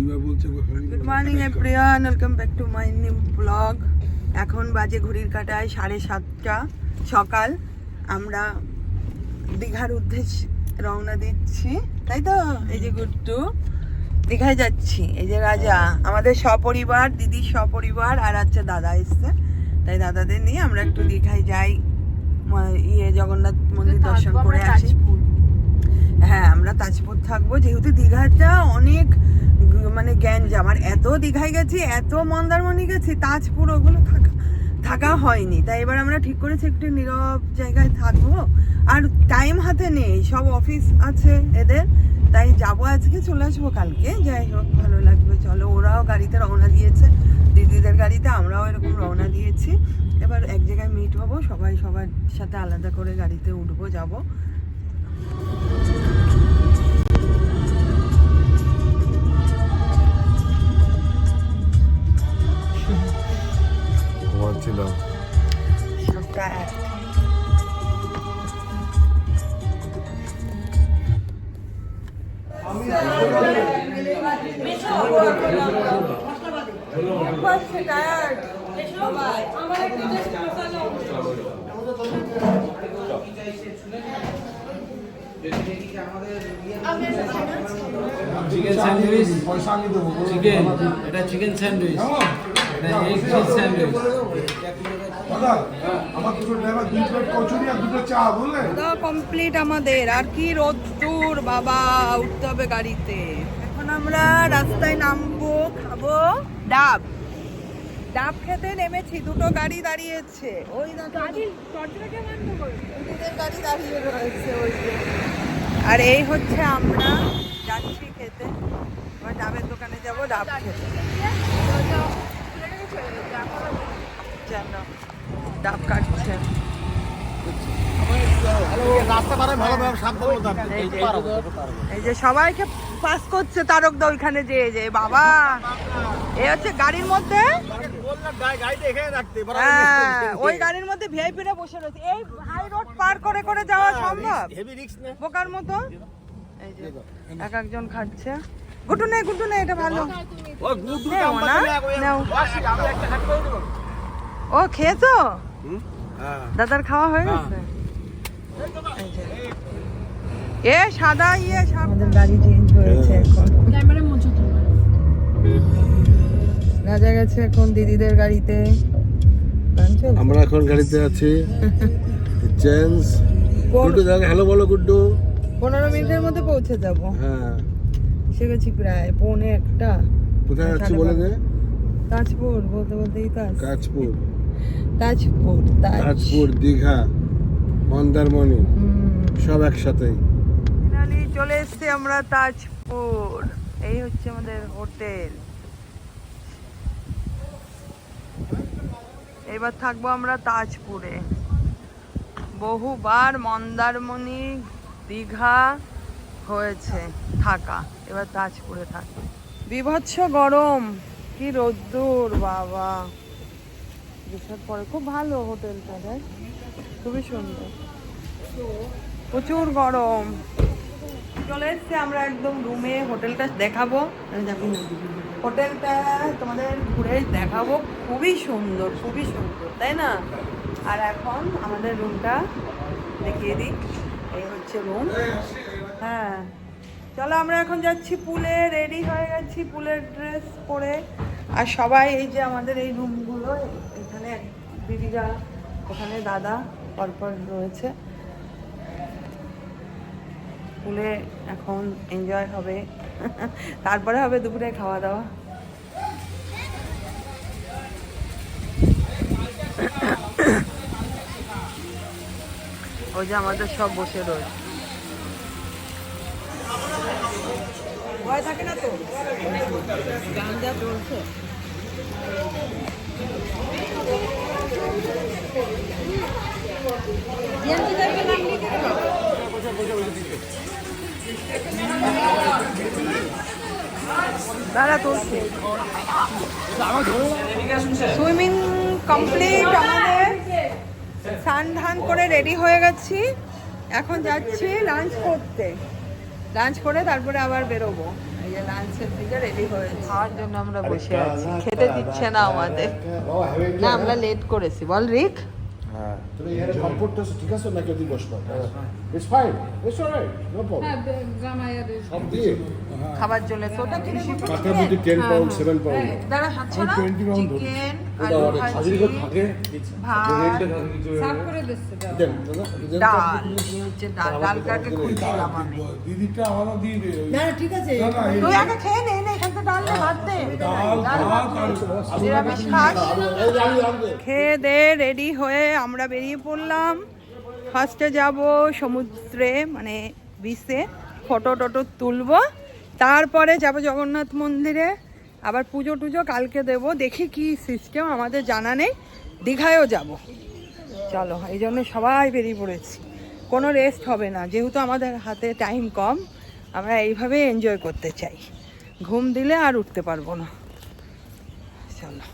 Good morning everyone, welcome back to my new blog. এখন বাজে ঘড়ির কাঁটায় 7:30 সকাল। আমরা দীঘার উদ্দেশ্যে রওনা দিচ্ছি, তাই তো? এই যে গুড্ডু, দীঘায় যাচ্ছি। এই যে রাজা, আমাদের সপরিবার, দিদির সপরিবার, আর আছে দাদা এসছে, তাই দাদাদের নিয়ে আমরা একটু দীঘায় যাই, জগন্নাথ মন্দির দর্শন করে আসি। হ্যাঁ, আমরা তাজপুর থাকবো, যেহেতু দীঘাটা অনেক মানে গ্যাঞ্জাম। আর এত দীঘায় গেছি, এত মন্দারমণি গেছি, তাজপুর ওগুলো থাকা হয়নি। তাই এবার আমরা ঠিক করেছি একটু নীরব জায়গায় থাকবো। আর টাইম হাতে নেই, সব অফিস আছে এদের, তাই যাবো আজকে, চলে আসবো কালকে। যাই হোক, ভালো লাগবে। চলো, ওরাও গাড়িতে রওনা দিয়েছে, দিদিদের গাড়িতে, আমরাও এরকম রওনা দিয়েছি। এবার এক জায়গায় মিট হবো, সবাই সবার সাথে আলাদা করে গাড়িতে উঠবো, যাবো। ঘুমাচ্ছিলাম। চিকেন স্যান্ডউইচ, চিকেন, এটা চিকেন স্যান্ডউইচ, এটা এগ চিজ স্যান্ডউইচ। আমার দুটো ড্রাইভার, দুই প্লেট কচুরি আর দুটো চা, বুঝলে? কমপ্লিট আমাদের। আর কি রোদ্দুর বাবা, উঠতে হবে গাড়িতে। এখন আমরা রাস্তায় নামবো, খাবো ডাব। ডাব খেতে নেমেছি, দুটো গাড়ি দাঁড়িয়েছে, ওই গাড়ি দাঁড়িয়ে রয়েছে ওই যে। আর এই হচ্ছে আমরা যাচ্ছি খেতে, এবার ডাবের দোকানে যাবো ডাব খেতে। ডাব কাটছে। এই যে সবাইকে পাস করছে তারকদা ওইখানে, যে বাবা, এই হচ্ছে গাড়ির মধ্যে, ওই গাড়ির মধ্যে ভিআইপিরা বসে রয়েছে। এই হাই রোড পার করে করে যাওয়া সম্ভব? বোকার মতো। এই যে এক একজন খাচ্ছে। গুটু নেই, গুটু নেই, এটা ভালো। ও খেয়েছো? দাদার খাওয়া হয়ে গেছে। এ সাদা আমাদের গাড়ি চেঞ্জ হয়েছে এখন। রাজা গেছে এখন দিদিদের গাড়িতে, আমরা এখন গাড়িতে আছি। চেঞ্জ। গুড্ডু দাদা হ্যালো বলো। গুড্ডু 15 মিনিটের মধ্যে পৌঁছে যাবো। হ্যাঁ, এসে গেছি প্রায় 1:45। কোথায় যাচ্ছি বলে দে। তাজপুর বলতে বলতেই তাজপুর, তাজপুর, দীঘা, মন্দারমণি সব একসাথেই। ফাইনালি চলে এসেছি আমরা তাজপুর। এই হচ্ছে আমাদের হোটেল। এবার থাকবো আমরা তাজপুরে। বহুবার মন্দারমণি, দীঘা হয়েছে থাকা, এবার তাজপুরে থাকবে। বিভৎস গরম, কি রোদ্দুর বাবা। বিশাল পরে খুব ভালো হোটেলটা, দেখ খুবই সুন্দর, প্রচুর গরম। চলে এসছি আমরা একদম রুমে, হোটেলটা দেখাবো, হোটেলটা তোমাদের ঘুরে দেখাবো। খুবই সুন্দর, খুবই সুন্দর, তাই না? আর এখন আমাদের রুমটা দেখিয়ে দিই, এই হচ্ছে রুম। হ্যাঁ, চলো আমরা এখন যাচ্ছি পুলে, রেডি হয়ে গেছি পুলের ড্রেস পরে। আর সবাই এই যে আমাদের এই রুমগুলো, এখানে দিদিরা, ওখানে দাদা পরপর রয়েছে। পুলে এখন এনজয় হবে, তারপরে হবে দুপুরে খাওয়া দাওয়া। ওই যে আমাদের সব বসে রয়েছে, ভয় থাকে না তো, গান যা চলছে। দাদা চলছে। সুইমিং কমপ্লিট আমাদের, স্নান ধান করে রেডি হয়ে গেছি। এখন যাচ্ছি লাঞ্চ করতে, লাঞ্চ করে তারপরে আবার বেরোবো। এই যে লাঞ্চের দিকে রেডি হয়েছে, খাওয়ার জন্য আমরা বসে আছি, খেতে দিচ্ছে না আমাদের। না আমরা লেট করেছি, বল রিক। হ্যাঁ তুমি এখানে কমফোর্টটা ঠিক আছে নাকি ওদিকে বসবা? It's fine, it's alright, no problem. সব দিয়ে খাবার চলেছে, ওটা কিনে কাটার মধ্যে 10 পাউন্ড 7 পাউন্ড দাঁড়া হাত ছড়া, 20 pound ধরুন। চিকেন, ওটা আলু অনেক ভাজি, হাজির করে থাকে ভাত, সাফ করে দিচ্ছে দেন ডাল, হচ্ছে ডালটাকে খুঁজছিলাম আমি। দিদিটা আমারও দিয়ে দে। না না, ঠিক আছে। তুই আগে খেয়ে নে, না এখান থেকে ডাল দে, ভাত দে, ডাল ভাত দে। নিরামিষ খাস? খেয়ে দে রেডি হয়ে আমরা বেরিয়ে পড়লাম। ফার্স্টে যাব সমুদ্রে, মানে বিচে ফটো টটো তুলবো, তারপরে যাব জগন্নাথ মন্দিরে, আবার পুজো টুজো কালকে দেব, দেখি কি সিস্টেম আমাদের জানা নেই। দীঘায়ও যাব, চলো এই জন্য সবাই বেরিয়ে পড়েছি, কোনো রেস্ট হবে না, যেহেতু আমাদের হাতে টাইম কম, আমরা এইভাবে এনজয় করতে চাই, ঘুম দিলে আর উঠতে পারবো না। চলো।